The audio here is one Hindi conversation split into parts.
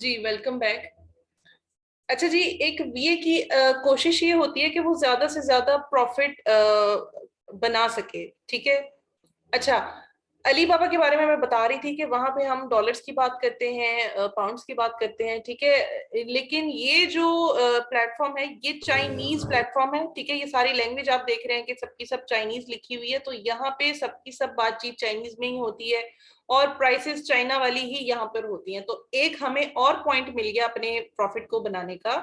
जी वेलकम बैक। अच्छा जी, एक बीए की कोशिश ये होती है कि वो ज्यादा से ज्यादा प्रॉफिट बना सके। ठीक है। अच्छा, अली बाबा के बारे में मैं बता रही थी कि वहां पे हम डॉलर्स की बात करते हैं, पाउंड्स की बात करते हैं। ठीक है, लेकिन ये जो प्लेटफॉर्म है ये चाइनीज प्लेटफॉर्म है। ठीक है, ये सारी लैंग्वेज आप देख रहे हैं कि सबकी सब चाइनीज लिखी हुई है, तो यहाँ पे सबकी सब बातचीत चाइनीज में ही होती है और प्राइसेस चाइना वाली ही यहाँ पर होती हैं। तो एक हमें और पॉइंट मिल गया अपने प्रॉफिट को बनाने का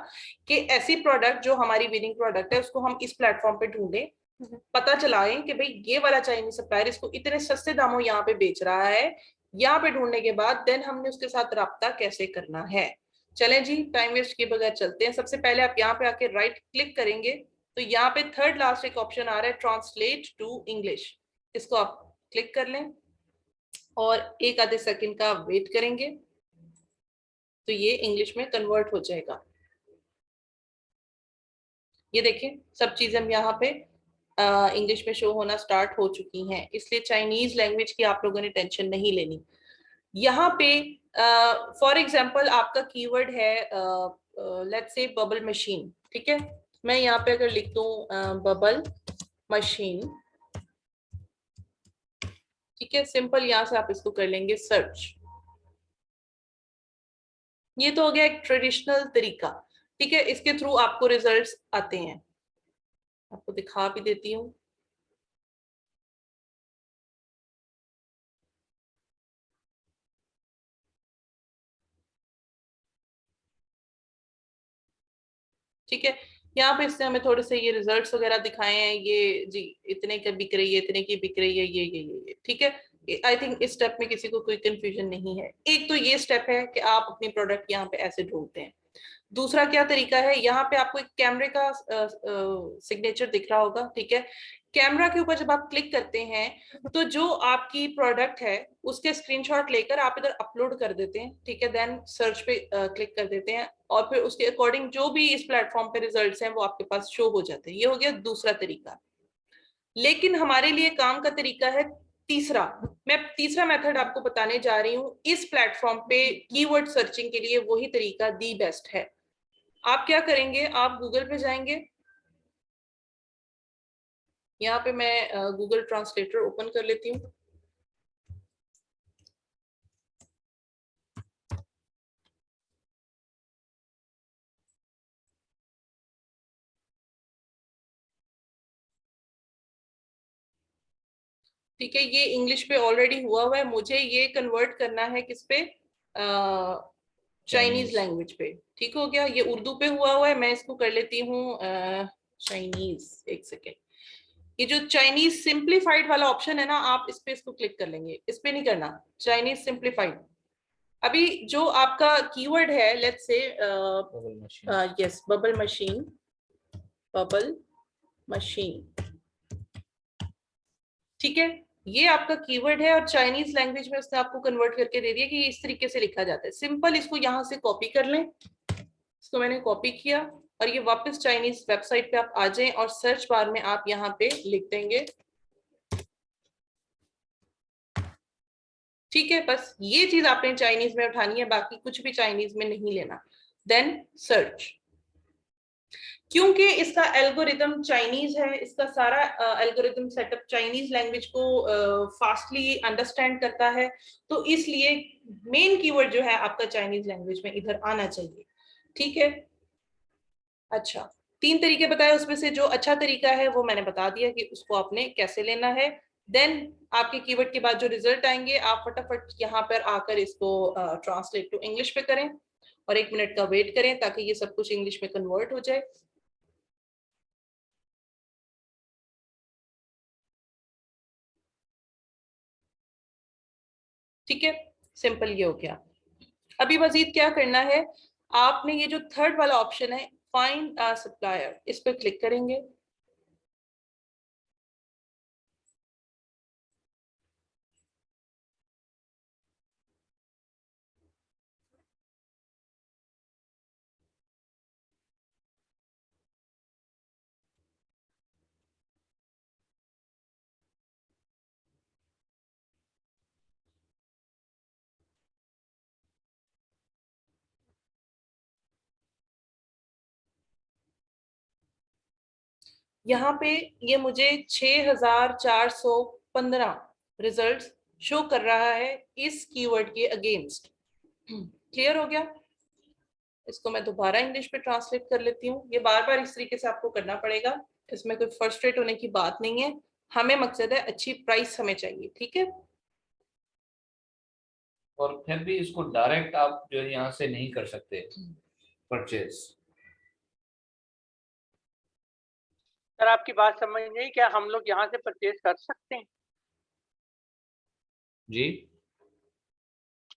कि ऐसी प्रोडक्ट जो हमारी विनिंग प्रोडक्ट है उसको हम इस प्लेटफॉर्म पे ढूंढें। पता चलाएं कि भाई ये वाला चाइनीज सप्लायर इसको इतने सस्ते दामों यहाँ पे बेच रहा है। यहाँ पे ढूंढने के बाद देन हमने उसके साथ राब्ता कैसे करना है। चलें जी, टाइम वेस्ट किए बगैर चलते हैं। सबसे पहले आप यहाँ पे आके राइट क्लिक करेंगे तो यहाँ पे थर्ड लास्ट एक ऑप्शन आ रहा है, ट्रांसलेट टू इंग्लिश। इसको आप क्लिक कर लें और एक आधे सेकंड का वेट करेंगे तो ये इंग्लिश में कन्वर्ट हो जाएगा। ये देखें, सब चीजें हम यहाँ पे इंग्लिश में शो होना स्टार्ट हो चुकी हैं, इसलिए चाइनीज लैंग्वेज की आप लोगों ने टेंशन नहीं लेनी। यहाँ पे फॉर एग्जांपल आपका कीवर्ड है लेट्स से बबल मशीन। ठीक है, मैं यहाँ पे अगर लिख दूं बबल मशीन, ठीक है, सिंपल यहाँ से आप इसको कर लेंगे सर्च। ये तो हो गया एक ट्रेडिशनल तरीका। ठीक है, इसके थ्रू आपको रिजल्ट्स आते हैं। आपको दिखा भी देती हूँ। ठीक है, यहाँ पे इसने हमें थोड़े से ये रिजल्ट्स वगैरह दिखाए हैं। ये जी इतने का बिक रही है, इतने की बिक रही है, ये ठीक है। आई थिंक इस स्टेप में किसी को कोई कंफ्यूजन नहीं है। एक तो ये स्टेप है कि आप अपनी प्रोडक्ट यहाँ पे ऐसे ढूंढते हैं। दूसरा क्या तरीका है, यहाँ पे आपको एक कैमरे का सिग्नेचर दिख रहा होगा। ठीक है, कैमरा के ऊपर जब आप क्लिक करते हैं तो जो आपकी प्रोडक्ट है उसके स्क्रीनशॉट लेकर आप इधर अपलोड कर देते हैं। ठीक है, देन सर्च पे क्लिक कर देते हैं और फिर उसके अकॉर्डिंग जो भी इस प्लेटफॉर्म पे रिजल्ट्स हैं वो आपके पास शो हो जाते हैं। ये हो गया दूसरा तरीका। लेकिन हमारे लिए काम का तरीका है तीसरा। मैं तीसरा मेथड आपको बताने जा रही हूँ। इस प्लेटफॉर्म पे कीवर्ड सर्चिंग के लिए वही तरीका दी बेस्ट है। आप क्या करेंगे, आप गूगल पे जाएंगे। यहाँ पे मैं गूगल ट्रांसलेटर ओपन कर लेती हूँ। ठीक है, ये इंग्लिश पे ऑलरेडी हुआ हुआ है, मुझे ये कन्वर्ट करना है किस पे, चाइनीज चाइनीज। लैंग्वेज पे। ठीक हो गया, ये उर्दू पे हुआ हुआ है, मैं इसको कर लेती हूँ चाइनीज। एक सेकेंड, ये जो चाइनीज सिंप्लीफाइड वाला ऑप्शन है ना, आप इस पे इसको क्लिक कर लेंगे। इस पे नहीं करना, चाइनीज सिंप्लीफाइड। अभी जो आपका कीवर्ड है let's say bubble machine. Yes bubble machine, bubble machine. ठीक है, ये आपका कीवर्ड है और चाइनीज लैंग्वेज में उसने आपको कन्वर्ट करके दे दिया कि इस तरीके से लिखा जाता है। सिंपल इसको यहां से कॉपी कर लें। इसको मैंने कॉपी किया और ये वापस चाइनीज वेबसाइट पे आप आ जाएं और सर्च बार में आप यहाँ पे लिख देंगे। ठीक है, बस ये चीज आपने चाइनीज में उठानी है, बाकी कुछ भी चाइनीज में नहीं लेना। Then search. क्योंकि इसका एल्गोरिदम चाइनीज है, इसका सारा एल्गोरिदम सेटअप चाइनीज लैंग्वेज को फास्टली अंडरस्टैंड करता है, तो इसलिए मेन कीवर्ड जो है आपका चाइनीज लैंग्वेज में इधर आना चाहिए। ठीक है। अच्छा, तीन तरीके बताए, उसमें से जो अच्छा तरीका है वो मैंने बता दिया कि उसको आपने कैसे लेना है। देन आपके कीवर्ड के बाद जो रिजल्ट आएंगे आप फटाफट यहाँ पर आकर इसको ट्रांसलेट टू इंग्लिश पे करें और 1 मिनट का वेट करें ताकि ये सब कुछ इंग्लिश में कन्वर्ट हो जाए। ठीक है, सिंपल ये हो गया। अभी मजीद क्या करना है, आपने ये जो थर्ड वाला ऑप्शन है फाइंड अ सप्लायर, इस पर क्लिक करेंगे। यहाँ पे ये मुझे 6415 रिजल्ट्स शो कर रहा है इस कीवर्ड के अगेंस्ट। क्लियर हो गया? इसको मैं दोबारा इंग्लिश में ट्रांसलेट कर लेती हूँ। ये बार बार इस तरीके से आपको करना पड़ेगा, इसमें कोई फ्रस्ट्रेट होने की बात नहीं है। हमें मकसद है अच्छी प्राइस हमें चाहिए, ठीक है। और फिर भी इसको डायरेक्ट आप जो है यहाँ से नहीं कर सकते परचेज। सर आपकी बात समझ नहीं, क्या हम लोग यहाँ से परचेज कर सकते हैं? जी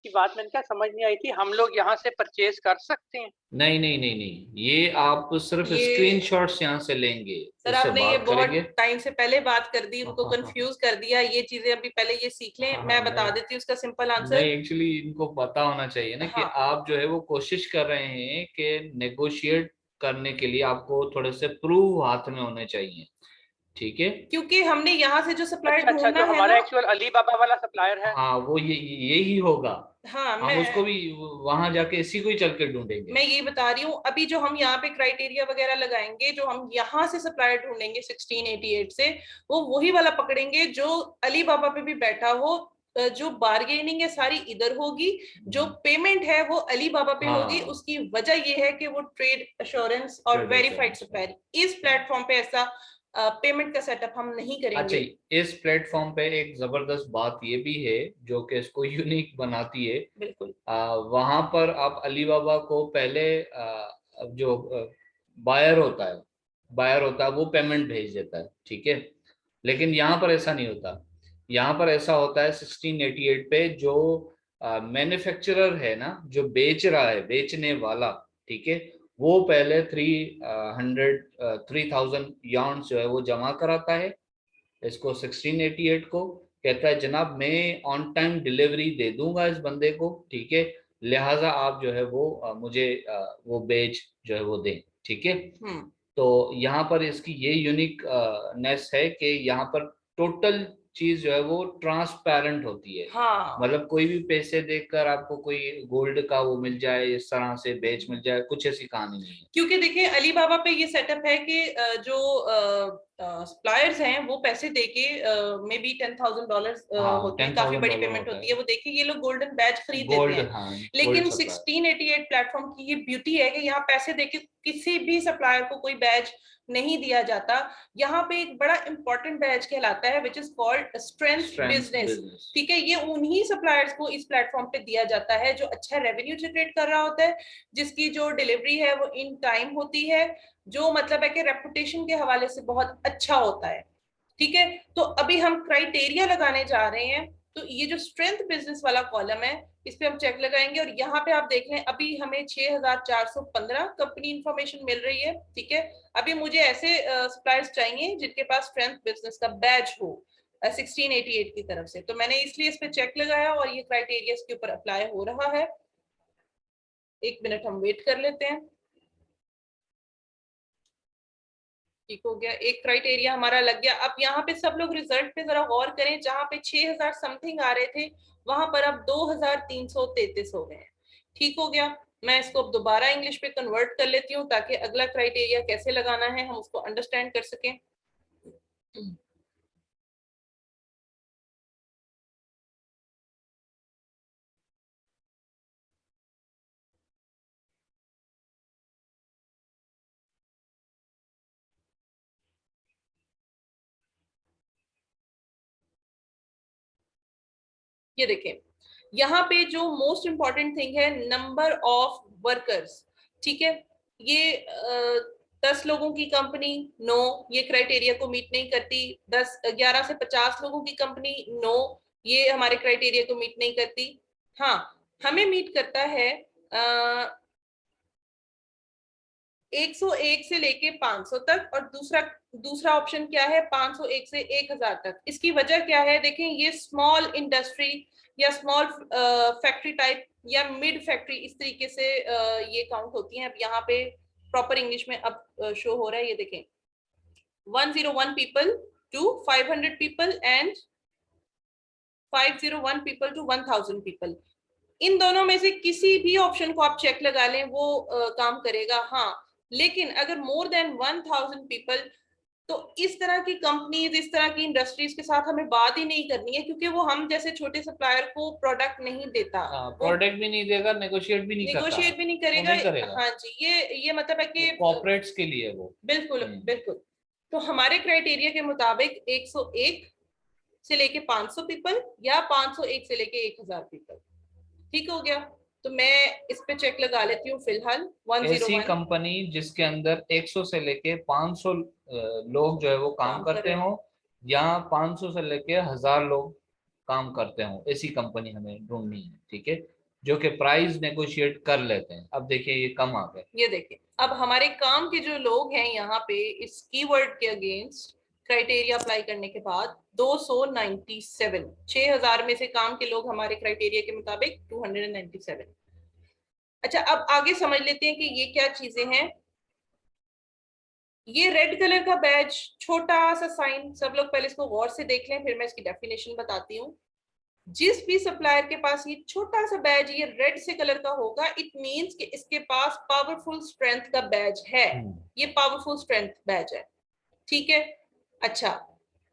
की बात मैंने क्या समझ नहीं आई थी, हम लोग यहाँ से परचेज कर सकते हैं? नहीं नहीं नहीं नहीं, ये आप सिर्फ ये स्क्रीनशॉट्स यहाँ से लेंगे, सर उससे आपने ये बात बहुत करेंगे। टाइम से पहले बात कर दी, हाँ उनको हाँ हाँ कंफ्यूज कर दिया। ये चीजें अभी पहले ये सीख लें, हाँ हाँ, मैं बता नहीं देती हूँ उसका सिंपल नहीं, आंसर। एक्चुअली इनको पता होना चाहिए ना कि हाँ, आप जो है वो कोशिश कर रहे हैं कि नेगोशिएट करने के लिए आपको थोड़े से प्रूव हाथ में होने चाहिए, ठीक है। क्योंकि हमने यहाँ से जो सप्लायर अच्छा अच्छा, ढूंढना जो है हमारा ना। एक्चुअल अली बाबा वाला सप्लायर है। हाँ वो यही होगा। हाँ, हम उसको मैं भी वहां जाके इसी को ही चल के ढूंढेंगे। मैं यही बता रही हूँ। अभी जो हम यहाँ पे क्राइटेरिया वगैरह लगाएंगे, जो हम यहाँ से सप्लायर ढूंढेंगे 1688 से, वो वही वाला पकड़ेंगे जो अली बाबा पे भी बैठा हो। जो बार्गेनिंग है सारी इधर होगी, जो पेमेंट है वो अली बाबा पे होगी। हाँ, उसकी वजह ये है कि वो ट्रेड अश्योरेंस और ट्रेड वेरीफाइड एश्योरेंस है। सप्लायर, इस प्लेटफॉर्म पे ऐसा पेमेंट का सेटअप हम नहीं अच्छा, करेंगे। इस प्लेटफॉर्म पे एक जबरदस्त बात ये भी है जो कि इसको यूनिक बनाती है। बिल्कुल। वहां पर आप अली बाबा को पहले जो बायर होता है वो पेमेंट भेज देता है, ठीक है। लेकिन यहाँ पर ऐसा नहीं होता। यहाँ पर ऐसा होता है 1688 पे जो मैन्युफैक्चरर है ना, जो बेच रहा है, बेचने वाला, ठीक है, वो पहले 3000 यार्न जो है वो जमा कराता है इसको 1688 को। कहता है जनाब मैं ऑन टाइम डिलीवरी दे दूंगा इस बंदे को, ठीक है, लिहाजा आप जो है वो मुझे वो बेच जो है वो दें, ठीक है। हम्म। तो यहाँ पर इसकी ये यूनिक नेस है कि यहाँ पर टोटल चीज जो है वो ट्रांसपेरेंट होती है। हाँ, मतलब कोई भी पैसे देकर आपको कोई गोल्ड का वो मिल जाए, इस तरह से बेच मिल जाए, कुछ ऐसी कहानी नहीं है। क्योंकि देखिए अली बाबा पे ये सेटअप है कि जो सप्लायर्स हैं वो पैसे देके मे बी $10,000 हाँ, होते हैं, काफी बड़ी $10,000 पेमेंट होता होती है। है, वो देखे ये लोग गोल्डन बैच खरीद लेते गोल्ड, हैं। हाँ, गोल्ड लेकिन सप्लाई। 1688 प्लेटफॉर्म की ये ब्यूटी है कि यहाँ पैसे देके किसी भी सप्लायर को कोई बैच नहीं दिया जाता। यहाँ पे एक बड़ा इंपॉर्टेंट बैच कहलाता है which is called strength strength business. Business. ठीक है, ये उन्हीं सप्लायर्स को इस प्लेटफॉर्म पे दिया जाता है जो अच्छा रेवेन्यू जनरेट कर रहा होता है, जिसकी जो डिलीवरी है वो इन टाइम होती है, जो मतलब है कि रेपुटेशन के हवाले से बहुत अच्छा होता है। ठीक है, तो अभी हम क्राइटेरिया लगाने जा रहे हैं। तो ये जो स्ट्रेंथ बिजनेस वाला कॉलम है, इस पे हम चेक लगाएंगे और यहाँ पे आप देख रहे हैं अभी हमें 6415 कंपनी इंफॉर्मेशन मिल रही है। ठीक है, अभी मुझे ऐसे सप्लायर्स चाहिए जिनके पास स्ट्रेंथ बिजनेस का बैच हो 1688 की तरफ से। तो मैंने इसलिए इस पे चेक लगाया और ये क्राइटेरिया इसके ऊपर अप्लाई हो रहा है। एक मिनट हम वेट कर लेते हैं। ठीक हो गया, एक क्राइटेरिया हमारा लग गया। अब यहाँ पे सब लोग रिजल्ट पे जरा गौर करें, जहां पे 6000 समथिंग आ रहे थे वहां पर अब 2333 हो गए हैं। ठीक हो गया, मैं इसको अब दोबारा इंग्लिश पे कन्वर्ट कर लेती हूँ ताकि अगला क्राइटेरिया कैसे लगाना है हम उसको अंडरस्टैंड कर सकें। ये देखें, यहाँ पे जो मोस्ट इंपॉर्टेंट थिंग है नंबर ऑफ वर्कर्स। ठीक है, ये 10 लोगों की कंपनी, नो, ये क्राइटेरिया को मीट नहीं करती। 11 से 50 लोगों की कंपनी, नो, ये हमारे क्राइटेरिया को मीट नहीं करती। हाँ, हमें मीट करता है 101 से लेके 500 तक, और दूसरा दूसरा ऑप्शन क्या है 501 से 1000 तक। इसकी वजह क्या है, देखें ये स्मॉल इंडस्ट्री या स्मॉल फैक्ट्री टाइप या मिड फैक्ट्री इस तरीके से ये काउंट होती हैं। अब यहाँ पे प्रॉपर इंग्लिश में अब शो हो रहा है, ये देखें 101 people to 500 people and 501 people to 1000 people. इन दोनों में से किसी भी ऑप्शन को आप चेक लगा लें, वो काम करेगा। हाँ, लेकिन अगर मोर देन 1000 पीपल तो इस तरह की कंपनीज, इस तरह की इंडस्ट्रीज के साथ हमें बात ही नहीं करनी है, क्योंकि वो हम जैसे छोटे सप्लायर को प्रोडक्ट नहीं देता, वो प्रोडक्ट भी नहीं देगा, नेगोशिएट भी नहीं करता, निगोशिएट भी नहीं वो करेगा। नहीं करेगा। हाँ जी, ये मतलब है कि कॉर्पोरेट्स के लिए वो। बिल्कुल बिल्कुल। तो हमारे क्राइटेरिया के मुताबिक 101 से लेके 500 पीपल या 501 से लेके 1000 पीपल, ठीक हो गया। तो मैं इस पे चेक लगा लेती हूँ फिलहाल। ऐसी 101 कंपनी जिसके अंदर 100 से लेके 500 लोग जो है वो काम काम कर करते रहे हैं। हो, या 500 से लेके 1000 लोग काम करते हो, ऐसी कंपनी हमें ढूंढनी है, ठीक है, जो कि प्राइस नेगोशिएट कर लेते हैं। अब देखिए ये कम आ गए। ये देखिए, अब हमारे काम के जो लोग हैं यहाँ पे इस कीवर्ड के अगेंस्ट क्राइटेरिया अप्लाई करने के बाद 297, 6000 में से काम के लोग हमारे क्राइटेरिया के मुताबिक 297। अच्छा, अब आगे समझ लेते हैं कि ये क्या चीजें हैं। ये रेड कलर का बैज, छोटा सा साइन, सब लोग पहले इसको गौर से देख लें, फिर मैं इसकी डेफिनेशन बताती हूँ। जिस भी सप्लायर के पास ये छोटा सा बैज ये रेड से कलर का होगा, इट मींस कि इसके पास पावरफुल स्ट्रेंथ का बैज है। ये पावरफुल स्ट्रेंथ बैज है, ठीक है। अच्छा,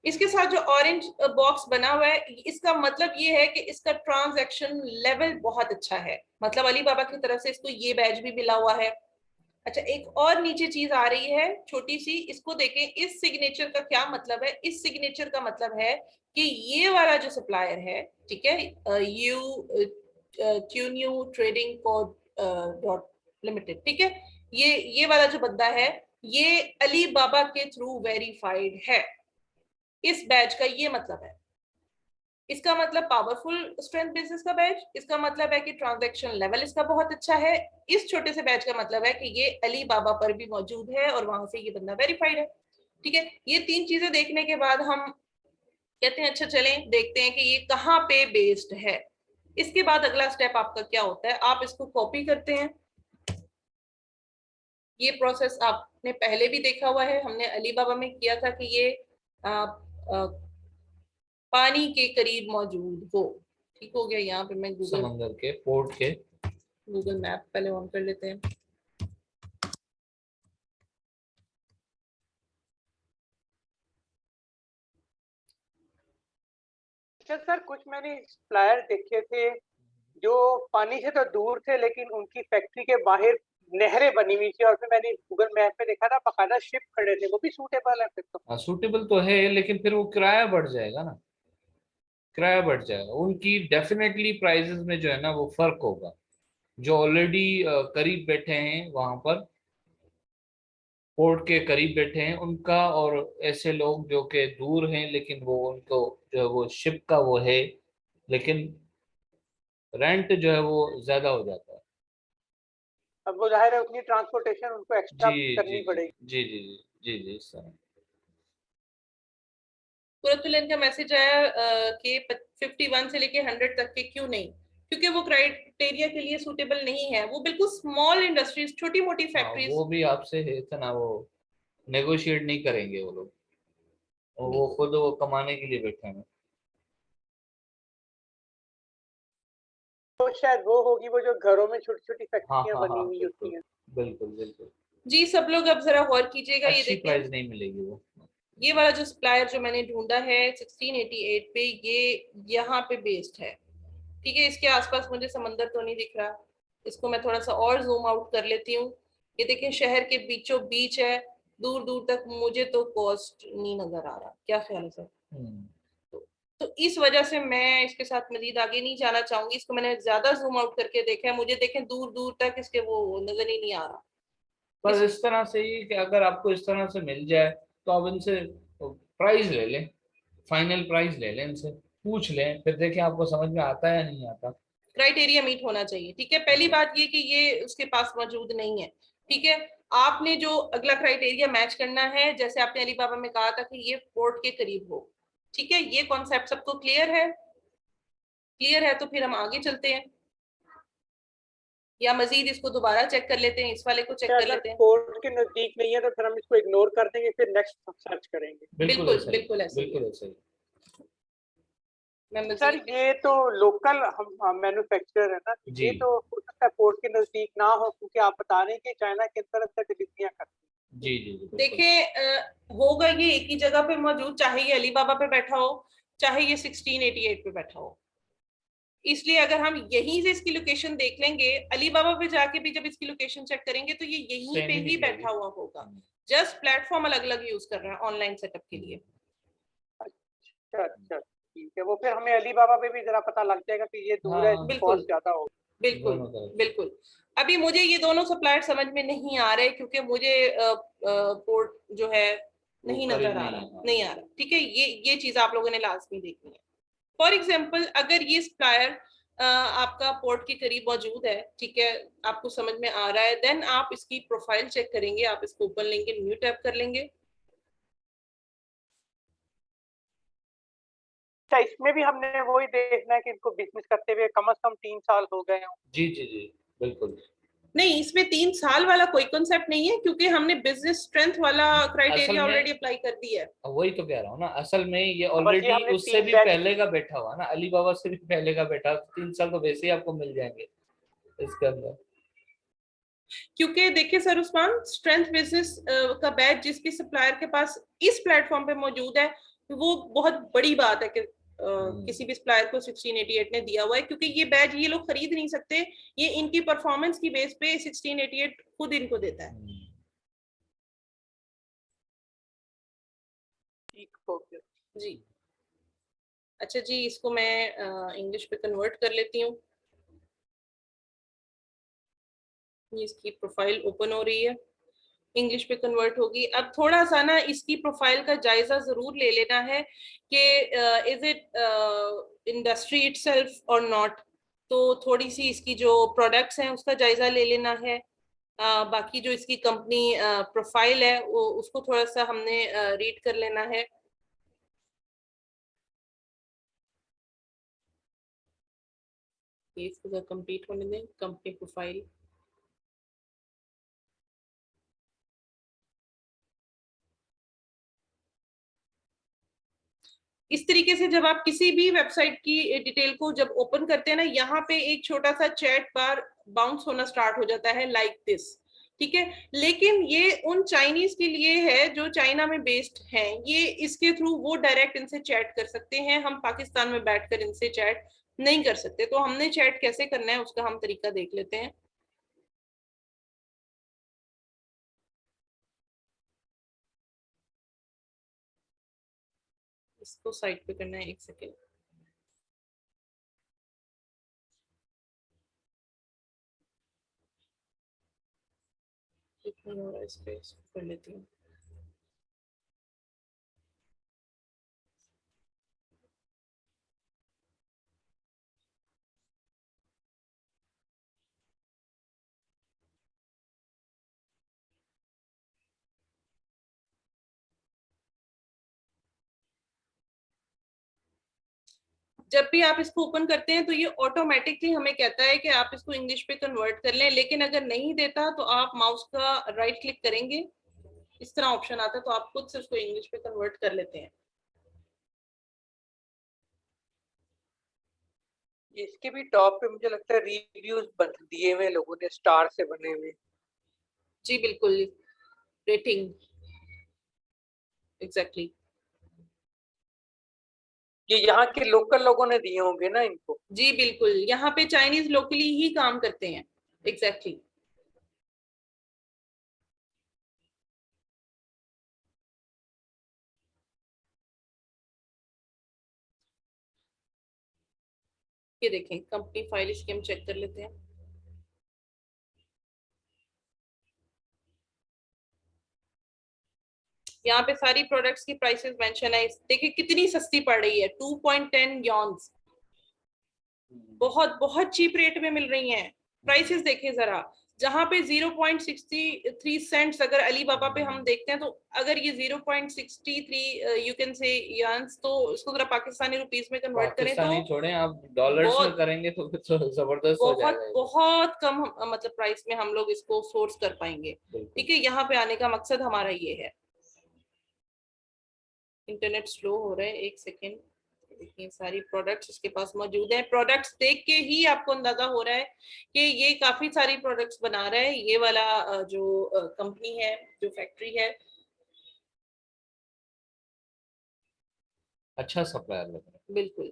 इसके साथ जो ऑरेंज बॉक्स बना हुआ है, इसका मतलब ये है कि इसका ट्रांजैक्शन लेवल बहुत अच्छा है, मतलब अलीबाबा की तरफ से इसको ये बैज भी मिला हुआ है। अच्छा, एक और नीचे चीज आ रही है छोटी सी, इसको देखें। इस सिग्नेचर का क्या मतलब है? इस सिग्नेचर का मतलब है कि ये वाला जो सप्लायर है, ठीक है, ट्यून्यू ट्रेडिंग डॉट लिमिटेड, ठीक है, ये वाला जो बंदा है, ये अली बाबा के थ्रू वेरीफाइड है। इस बैच का ये मतलब है। इसका मतलब पावरफुल स्ट्रेंथ बिजनेस का बैच, इसका मतलब है कि ट्रांजैक्शन लेवल इसका बहुत अच्छा है। इस छोटे से बैच का मतलब है कि ये अली बाबा पर भी मौजूद है और वहां से ये बंदा वेरीफाइड है, ठीक है। ये तीन चीजें देखने के बाद हम कहते हैं अच्छा चलें देखते हैं कि ये कहाँ पे बेस्ड है। इसके बाद अगला स्टेप आपका क्या होता है, आप इसको कॉपी करते हैं। ये प्रोसेस आपने पहले भी देखा हुआ है, हमने अली बाबा में किया था कि ये आ, आ, पानी के करीब मौजूद हो, ठीक हो गया। यहाँ पे मैं समंदर के पोर्ट के। गूगल मैप पहले ऑन कर लेते हैं। अच्छा सर, कुछ मैंने सप्लायर देखे थे जो पानी से तो दूर थे, लेकिन उनकी फैक्ट्री के बाहर नहरें बनी हुई थी, और फिर मैंने गूगल मैप पे देखा था बकायदा शिप खड़े थे। वो भी सूटेबल है फिर तो? सूटेबल तो है, लेकिन फिर वो किराया बढ़ जाएगा ना, किराया बढ़ जाएगा। उनकी डेफिनेटली प्राइसेस में जो है ना वो फर्क होगा। जो ऑलरेडी करीब बैठे हैं वहां पर, पोर्ट के करीब बैठे हैं उनका, और ऐसे लोग जो कि दूर हैं लेकिन वो उनको जो है वो शिप का वो है, लेकिन रेंट जो है वो ज्यादा हो जाता है। अब वो जाहिर है उतनी ट्रांसपोर्टेशन उनको एक्स्ट्रा जी जी करनी जी पड़ेगी। जी जी जी जी सर। तुरंत का मैसेज आया कि 51 से लेके 100 तक के क्यों नहीं, क्योंकि वो क्राइटेरिया के लिए सूटेबल नहीं है। वो बिल्कुल स्मॉल इंडस्ट्रीज, छोटी मोटी हाँ फैक्ट्रीज। वो भी आपसे है इतना वो नेगोशिएट नहीं करेंगे वो लोग, और वो खुद वो कमाने के लिए बैठे हैं। तो शायद वो होगी, वो जो घरों में छोटी छोटी हाँ फैक्ट्रियां हाँ बनी हाँ हुई बिल्कुल होती हैं। बिल्कुल बिल्कुल। जी, सब लोग अब जरा गौर कीजिएगा, ये अच्छी देखें। प्राइस नहीं मिलेगी वो। ये वाला जो सप्लायर जो मैंने ढूंढा है 1688 पे, ये यहाँ पे बेस्ड है, ठीक है। इसके आसपास मुझे समंदर तो नहीं दिख रहा, इसको मैं थोड़ा सा और जूम आउट कर लेती हूँ। ये देखें, शहर के बीचों बीच है, दूर दूर तक मुझे तो कोस्ट नहीं नजर आ रहा। क्या ख्याल है सर? हम्म। तो इस वजह से मैं इसके साथ मजीद आगे नहीं जाना चाहूंगी। इसको मैंने ज्यादा जूम आउट करके देखा है, मुझे देखें दूर दूर तक इसके वो नजर ही नहीं आ रहा। बस इस इस तरह से ही कि अगर आपको इस तरह से मिल जाए तो आप इनसे प्राइस ले लें, फाइनल प्राइस ले लें, इनसे पूछ लें, फिर देखें आपको समझ में आता है या नहीं आता। क्राइटेरिया मीट होना चाहिए, ठीक है। पहली जी बात ये कि ये उसके पास मौजूद नहीं है, ठीक है। आपने जो अगला क्राइटेरिया मैच करना है, जैसे आपने अली बाबा में कहा था कि ये पोर्ट के करीब हो, ठीक है। ये कॉन्सेप्ट सबको क्लियर है? क्लियर है तो फिर हम आगे चलते हैं, या मजीद इसको दोबारा चेक कर लेते हैं, इस वाले को चेक अच्छा, कर अगर लेते हैं। पोर्ट के नजदीक नहीं है तो फिर हम इसको इग्नोर कर देंगे, फिर नेक्स्ट सर्च करेंगे। बिल्कुल बिल्कुल ऐसा ही, बिल्कुल ऐसे ही है। बिल्कुल ऐसा ही। मैं सर मजीद ये तो लोकल हम मैन्युफैक्चरर है ना, जी ये तो हो सकता है पोर्ट के नजदीक ना हो, क्योंकि आप बता रहे हैं कि चाइना के अंदर अंदर डिलीवरियां करते हैं। जी जी जी, बिल्कुल। देखिए होगा ये एक ही जगह पे मौजूद, चाहे ये अलीबाबा पे बैठा हो, चाहे ये 1688 पे बैठा हो। इसलिए अगर हम यहीं से इसकी लोकेशन देख लेंगे, अलीबाबा पे जाके भी जब इसकी लोकेशन चेक करेंगे तो ये यहीं सेम पे ही ही निकलेगी। बैठा हुआ होगा, जस्ट प्लेटफॉर्म अलग अलग यूज कर रहा है ऑनलाइन सेटअप के लिए। अच्छा अच्छा, ठीक है। वो फिर हमें अलीबाबा पे भी जरा पता लग जाएगा कि ये दूर है, हाँ इसकी बिल्कुल कॉस्ट ज्यादा होगी। बिल्कुल दोनों तरफ। बिल्कुल। अभी मुझे ये दोनों सप्लायर समझ में नहीं आ रहे क्योंकि मुझे पोर्ट जो है वो नहीं करीब नजर आ नहीं रहा, है, हाँ। नहीं आ रहा। ठीक है, ये चीज आप लोगों ने लाजमी देखनी है। फॉर एग्जाम्पल अगर ये सप्लायर आपका पोर्ट के करीब मौजूद है, ठीक है, आपको समझ में आ रहा है, देन आप इसकी प्रोफाइल चेक करेंगे, आप इसको ओपन लेंगे, न्यू टैब कर लेंगे। अच्छा, इसमें भी हमने वही देखना है कि इनको बिजनेस करते हुए कम से कम 3 साल हो गए हों। जी जी जी, बिल्कुल। नहीं, इसमें 3 साल वाला कोई कॉन्सेप्ट नहीं है क्योंकि हमने बिजनेस स्ट्रेंथ वाला असल क्राइटेरिया में ऑलरेडी अप्लाई कर दिया है। वही तो कह रहा हूँ ना, असल में ये बस ये ऑलरेडी हमने उससे 3 भी बैच। पहले का बैठा हुआ ना, अलीबाबा से भी पहले का बैठा, 3 साल तो वैसे ही आपको मिल जाएंगे इसके अंदर। क्योंकि देखिए सर उस्मान, स्ट्रेंथ बिजनेस का बैच जिस भी सप्लायर के पास इस प्लेटफॉर्म पे मौजूद है, वो बहुत बड़ी बात है कि किसी भी सप्लायर को 1688 ने दिया हुआ है, क्योंकि ये बैच ये लोग खरीद नहीं सकते, ये इनकी परफॉर्मेंस की बेस पे 1688 खुद इनको देता है। ठीक हो गया। जी। अच्छा जी, इसको मैं इंग्लिश पे कन्वर्ट कर लेती हूँ। ये इसकी प्रोफाइल ओपन हो रही है, इंग्लिश पे कन्वर्ट होगी। अब थोड़ा सा ना इसकी प्रोफाइल का जायजा जरूर ले लेना है कि इज इट इंडस्ट्री इटसेल्फ और नॉट। तो थोड़ी सी इसकी जो प्रोडक्ट्स हैं उसका जायजा ले लेना है। बाकी जो इसकी कंपनी प्रोफाइल है वो उसको थोड़ा सा हमने रीड कर लेना है। ये इसको कंप्लीट होने दें, कंपनी प्रोफाइल। इस तरीके से जब आप किसी भी वेबसाइट की डिटेल को जब ओपन करते हैं ना, यहाँ पे एक छोटा सा चैट बार बाउंस होना स्टार्ट हो जाता है लाइक दिस। ठीक है, लेकिन ये उन चाइनीज के लिए है जो चाइना में बेस्ड हैं, ये इसके थ्रू वो डायरेक्ट इनसे चैट कर सकते हैं, हम पाकिस्तान में बैठकर इनसे चैट नहीं कर सकते। तो हमने चैट कैसे करना है उसका हम तरीका देख लेते हैं। इसको साइड पे करना है, एक सेकेंड। इस पे कर लेती हूँ। जब भी आप इसको ओपन करते हैं तो ये ऑटोमेटिकली हमें कहता है कि आप इसको इंग्लिश पे कन्वर्ट कर लें, लेकिन अगर नहीं देता तो आप माउस का राइट क्लिक करेंगे, इस तरह ऑप्शन आता है, तो आप खुद से उसको इंग्लिश पे कन्वर्ट कर लेते हैं। इसके भी टॉप पे मुझे लगता है रिव्यूज बन दिए हुए लोगों ने, स्टार से बने हुए। जी बिल्कुल, रेटिंग, एग्जैक्टली। ये यहाँ के लोकल लोगों ने दिए होंगे ना इनको। जी बिल्कुल, यहाँ पे चाइनीज लोकली ही काम करते हैं, एग्जैक्टली। ये देखें कंपनी फाइल, इसकी हम चेक कर लेते हैं। यहाँ पे सारी प्रोडक्ट्स की प्राइसेस मेंशन है, देखिए कितनी सस्ती पड़ रही है, 2.10 यॉन्स, बहुत बहुत चीप रेट में मिल रही हैं। प्राइसेस देखिए जरा, जहां पे 0.63 सेंट्स अगर अलीबाबा पे हम देखते हैं, तो अगर ये 0.63 यू कैन से यंस, तो इसको जरा पाकिस्तानी रुपीस में कन्वर्ट करें तो पाकिस्तानी छोड़ें, आप डॉलर्स में बहुत करेंगे तो फिर तो जबरदस्त हो बहुत जाएगा ये। बहुत कम मतलब प्राइस में हम लोग इसको सोर्स कर पाएंगे। बिल्कुल। ठीक है, यहाँ पे आने का मकसद हमारा ये है। इंटरनेट स्लो हो रहा है, एक सेकेंड। देखिए सारी प्रोडक्ट्स इसके पास मौजूद हैं। प्रोडक्ट्स देख के ही आपको अंदाजा हो रहा है कि ये काफी सारी प्रोडक्ट्स बना रहा है, ये वाला जो कंपनी है, जो फैक्ट्री है। अच्छा सप्लायर लग रहा है। बिल्कुल।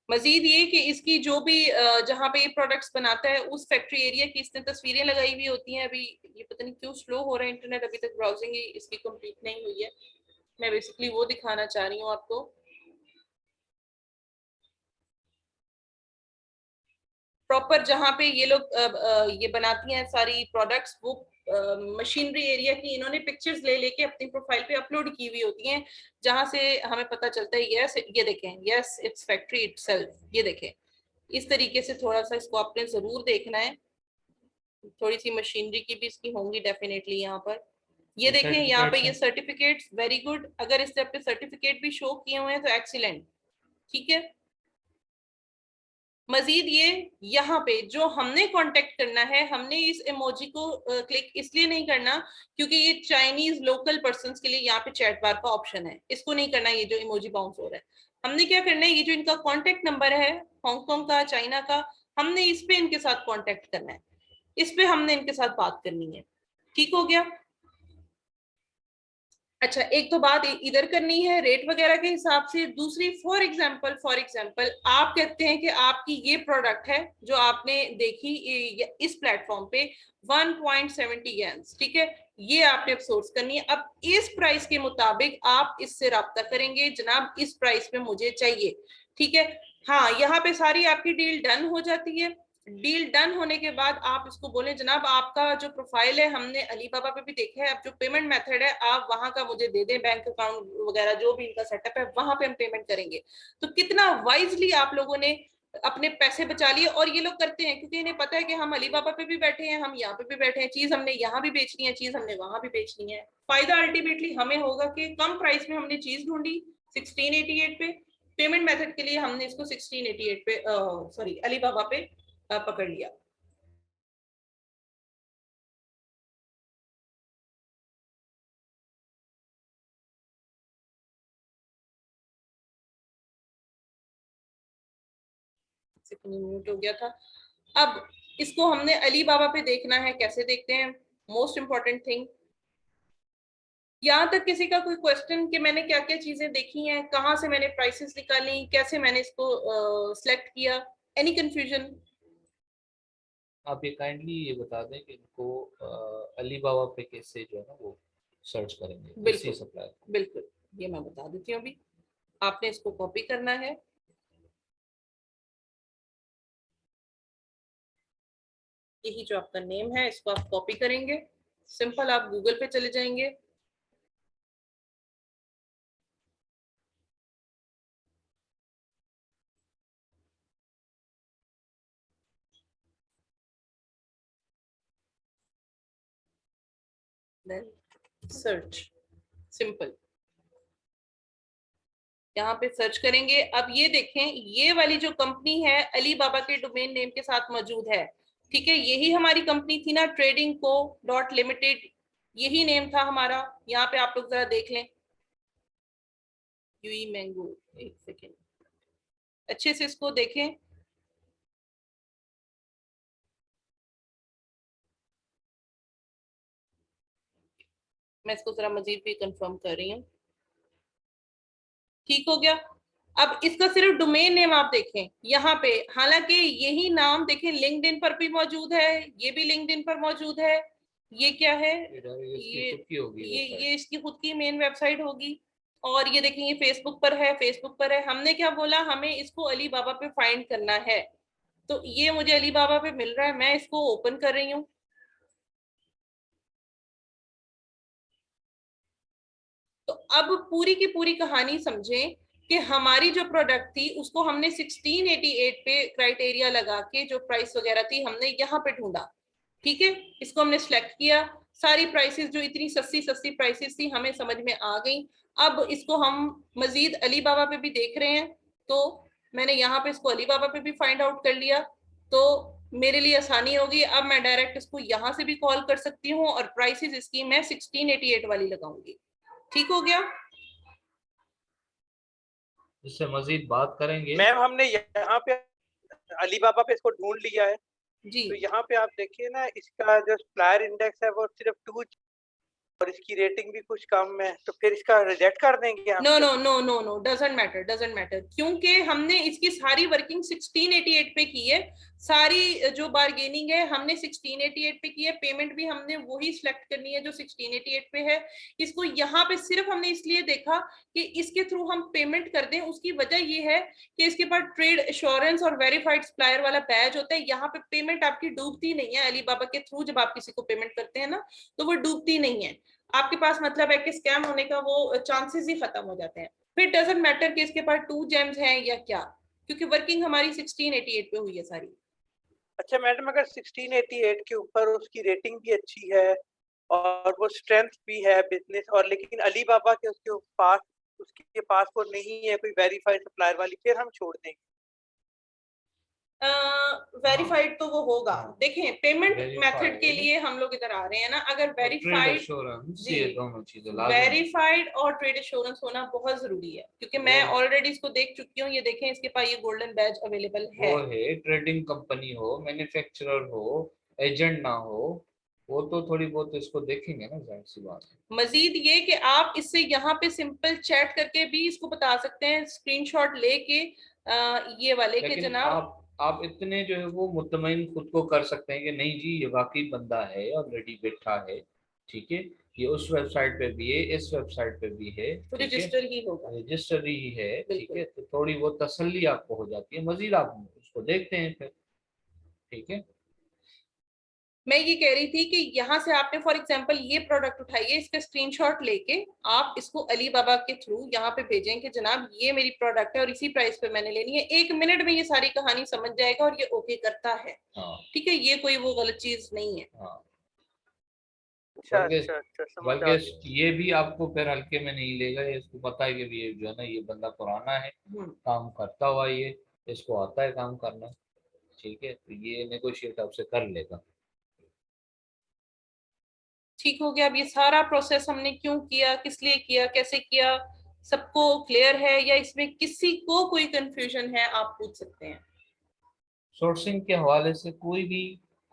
मजीद ये कि इसकी जो भी जहाँ पे ये प्रोडक्ट्स बनाता है उस फैक्ट्री एरिया की इसने तस्वीरें लगाई हुई होती हैं। अभी ये पता नहीं क्यों स्लो हो रहा है इंटरनेट, अभी तक ब्राउजिंग ही इसकी कंप्लीट नहीं हुई है। मैं बेसिकली वो दिखाना चाह रही हूँ आपको। प्रॉपर जहाँ पे ये लोग ये बनाती हैं सारी प्रोडक्ट्स, वो मशीनरी एरिया की इन्होंने पिक्चर्स ले लेके अपनी प्रोफाइल पे अपलोड की हुई होती हैं, जहां से हमें पता चलता है यस ये देखें, यस इट्स फैक्ट्री इटसेल्फ। ये देखें, इस तरीके से थोड़ा सा इसको आपने जरूर देखना है। थोड़ी सी मशीनरी की भी इसकी होंगी डेफिनेटली यहाँ पर। ये देखें यहाँ पे ये सर्टिफिकेट्स, वेरी गुड। अगर इस पे सर्टिफिकेट भी शो किए हुए हैं तो एक्सीलेंट, ठीक है। मजीद ये यहाँ पे जो हमने कांटेक्ट करना है, हमने इस इमोजी को क्लिक इसलिए नहीं करना क्योंकि ये चाइनीज लोकल पर्संस के लिए यहाँ पे चैट बार का ऑप्शन है, इसको नहीं करना। ये जो इमोजी बाउंस हो रहा है, हमने क्या करना है, ये जो इनका कांटेक्ट नंबर है हांगकांग का, चाइना का, हमने इस पे इनके साथ कांटेक्ट करना है, इस पे हमने इनके साथ बात करनी है। ठीक हो गया। अच्छा, एक तो बात इधर करनी है रेट वगैरह के हिसाब से। दूसरी, फॉर एग्जांपल आप कहते हैं कि आपकी ये प्रोडक्ट है जो आपने देखी इस प्लेटफॉर्म पे 1.70 येन्स, ठीक है, ये आपने अब सोर्स करनी है। अब इस प्राइस के मुताबिक आप इससे राब्ता करेंगे, जनाब इस प्राइस पे मुझे चाहिए, ठीक है। हाँ, यहाँ पे सारी आपकी डील डन हो जाती है। डील डन होने के बाद आप इसको बोले जनाब आपका जो प्रोफाइल है हमने अलीबाबा पे भी देखा है, अब जो पेमेंट मेथड है आप वहां का मुझे दे दें, बैंक अकाउंट वगैरह जो भी इनका सेटअप है वहां पे हम पेमेंट करेंगे। तो कितना वाइजली आप लोगों ने अपने पैसे बचा लिए। और ये लोग करते हैं क्योंकि इन्हें पता है कि हम अलीबाबा पे भी बैठे हैं, हम यहाँ पे भी बैठे हैं, चीज हमने यहाँ भी बेचनी है, चीज हमने वहां भी बेचनी है। फायदा अल्टीमेटली हमें होगा कि कम प्राइस में हमने चीज ढूंढी 1688 पे, पेमेंट मेथड के लिए हमने इसको 1688 पे सॉरी अलीबाबा पे पकड़ लिया। म्यूट हो गया था। अब इसको हमने अलीबाबा पे देखना है, कैसे देखते हैं, मोस्ट इंपॉर्टेंट थिंग। यहाँ तक किसी का कोई क्वेश्चन कि मैंने क्या क्या चीजें देखी हैं, कहाँ से मैंने प्राइसेस निकाली, कैसे मैंने इसको सिलेक्ट किया, एनी कंफ्यूजन? आप ये काइंडली ये बता दें कि इनको अलीबाबा पे कैसे जो है ना वो सर्च करेंगे। बिल्कुल सप्लायर, बिल्कुल, ये मैं बता देती हूँ। अभी आपने इसको कॉपी करना है, यही जो आपका नेम है इसको आप कॉपी करेंगे। सिंपल, आप गूगल पे चले जाएंगे, देन सर्च, सिंपल यहाँ पे सर्च करेंगे। अब ये देखें, ये वाली जो कंपनी है अलीबाबा के डोमेन नेम के साथ मौजूद है, ठीक है। यही हमारी कंपनी थी ना, ट्रेडिंग को डॉट लिमिटेड, यही नेम था हमारा। यहाँ पे आप लोग जरा देख लें, यूई मैंगो, एक सेकेंड अच्छे से इसको देखें। मैं इसको जरा मजीद भी कंफर्म कर रही हूँ। ठीक हो गया। अब इसका सिर्फ डोमेन नेम आप देखें यहाँ पे, हालांकि यही नाम देखें लिंक्डइन पर भी मौजूद है, ये भी लिंक्डइन पर मौजूद है। ये क्या है, ये इसकी खुद की मेन वेबसाइट होगी। और ये देखें, ये फेसबुक पर है, फेसबुक पर है। हमने क्या बोला, हमें इसको अलीबाबा पे फाइंड करना है, तो ये मुझे अलीबाबा पे मिल रहा है, मैं इसको ओपन कर रही हूँ। तो अब पूरी की पूरी कहानी समझें कि हमारी जो प्रोडक्ट थी उसको हमने 1688 पे क्राइटेरिया लगा के जो प्राइस वगैरह थी हमने यहाँ पे ढूंढा, ठीक है। इसको हमने सिलेक्ट किया, सारी प्राइसेस जो इतनी सस्ती सस्ती प्राइसेस थी हमें समझ में आ गई। अब इसको हम मजीद अलीबाबा पे भी देख रहे हैं, तो मैंने यहाँ पे इसको अलीबाबा पे भी फाइंड आउट कर लिया, तो मेरे लिए आसानी होगी। अब मैं डायरेक्ट इसको यहाँ से भी कॉल कर सकती हूँ और प्राइसेस इसकी मैं 1688 वाली लगाऊंगी। ठीक हो गया। इससे मजीद बात करेंगे। मैम हमने यहाँ पे अलीबाबा पे इसको ढूंढ लिया है, जी। तो यहाँ पे आप देखिए ना, इसका जो सप्लायर इंडेक्स है वो सिर्फ 2 और इसकी रेटिंग भी कुछ कम है, तो फिर इसका रिजेक्ट कर देंगे हम। No no no no no, doesn't matter, क्योंकि हमने इसकी सारी वर्किंग 1688 पे की है, सारी जो बार्गेनिंग है हमने 1688 पे की है, पेमेंट भी हमने वही सिलेक्ट करनी है जो 1688 पे है। इसको यहाँ पे सिर्फ हमने इसलिए देखा कि इसके थ्रू हम पेमेंट कर दें, उसकी वजह ये है कि इसके पास ट्रेड एश्योरेंस और वेरीफाइड सप्लायर वाला बैज होता है। यहाँ पे पेमेंट आपकी डूबती नहीं है, अलीबाबा के थ्रू जब आप किसी को पेमेंट करते हैं ना तो वो डूबती नहीं है आपके पास, मतलब है कि स्कैम होने का वो चांसेस ही खत्म हो जाते हैं। फिर डजंट मैटर कि इसके पास 2 जेम्स हैं या क्या, क्योंकि वर्किंग हमारी 1688 पे हुई है सारी। अच्छा मैडम, अगर 1688 के ऊपर उसकी रेटिंग भी अच्छी है और वो स्ट्रेंथ भी है बिजनेस, और लेकिन अलीबाबा के उसके पास वो नहीं है कोई वेरीफाइड सप्लायर वाली, फिर हम छोड़ देंगे। वेरीफाइड तो वो होगा, देखें पेमेंट मेथड के वेरीफाइड लिए हम लोग इधर आ रहे हैं ना, अगर और ट्रेड वेरीफाइड, एश्योरेंस, जी, ये दोनों चीजें लाजमी है। वेरीफाइड और ट्रेड एश्योरेंस होना बहुत जरूरी है, क्योंकि मैं ऑलरेडी इसको देख चुकी हूँ, ये देखें इसके पास ये गोल्डन बैज अवेलेबल है। वो है ट्रेडिंग कंपनी हो, मैन्युफैक्चरर हो, एजेंट ना हो, वो तो थोड़ी बहुत इसको देखेंगे ना, जाहिर सी बात है। मजीद ये कि आप इससे यहाँ पे सिंपल चैट करके भी इसको बता सकते हैं, स्क्रीनशॉट लेके ये वाले के लेकिन जनाब। आप इतने जो है वो मुतमईन खुद को कर सकते हैं कि नहीं जी ये वाकई बंदा है ऑलरेडी बैठा है, ठीक है, ये उस वेबसाइट पे भी है, इस वेबसाइट पे भी है, तो ठीक है, रजिस्टर ही होगा, रजिस्टर ही है, ठीक बिल्कुल। है, तो थोड़ी वो तसल्ली आपको हो जाती है, मजीद आप उसको देखते हैं फिर, ठीक है। मैं ये कह रही थी कि यहाँ से आपने फॉर एग्जांपल ये प्रोडक्ट उठाइए, इसका स्क्रीनशॉट लेके आप इसको अली बाबा के थ्रू यहाँ पे भेजें कि जनाब ये मेरी प्रोडक्ट है और इसी प्राइस पे मैंने लेनी है, 1 मिनट में ये सारी कहानी समझ जाएगा और ये ओके करता है। हाँ ठीक है, ये कोई वो गलत चीज नहीं है। हाँ। अच्छा बल्कि अच्छा अच्छा, समझ आ गया। बल्कि ये भी आपको फिर हल्के में नहीं लेगा, ये इसको पता है कि भी ये जो है ना ये बंदा पुराना है, हम्म, काम करता हुआ, ये इसको आता है काम करना, ठीक है, तो ये नेगोशिएट आपसे कर लेगा। ठीक हो गया। अब ये सारा प्रोसेस हमने क्यों किया, किस लिए किया, कैसे किया, सबको क्लियर है या इसमें किसी को कोई कंफ्यूजन है आप पूछ सकते हैं। सोर्सिंग के हवाले से कोई भी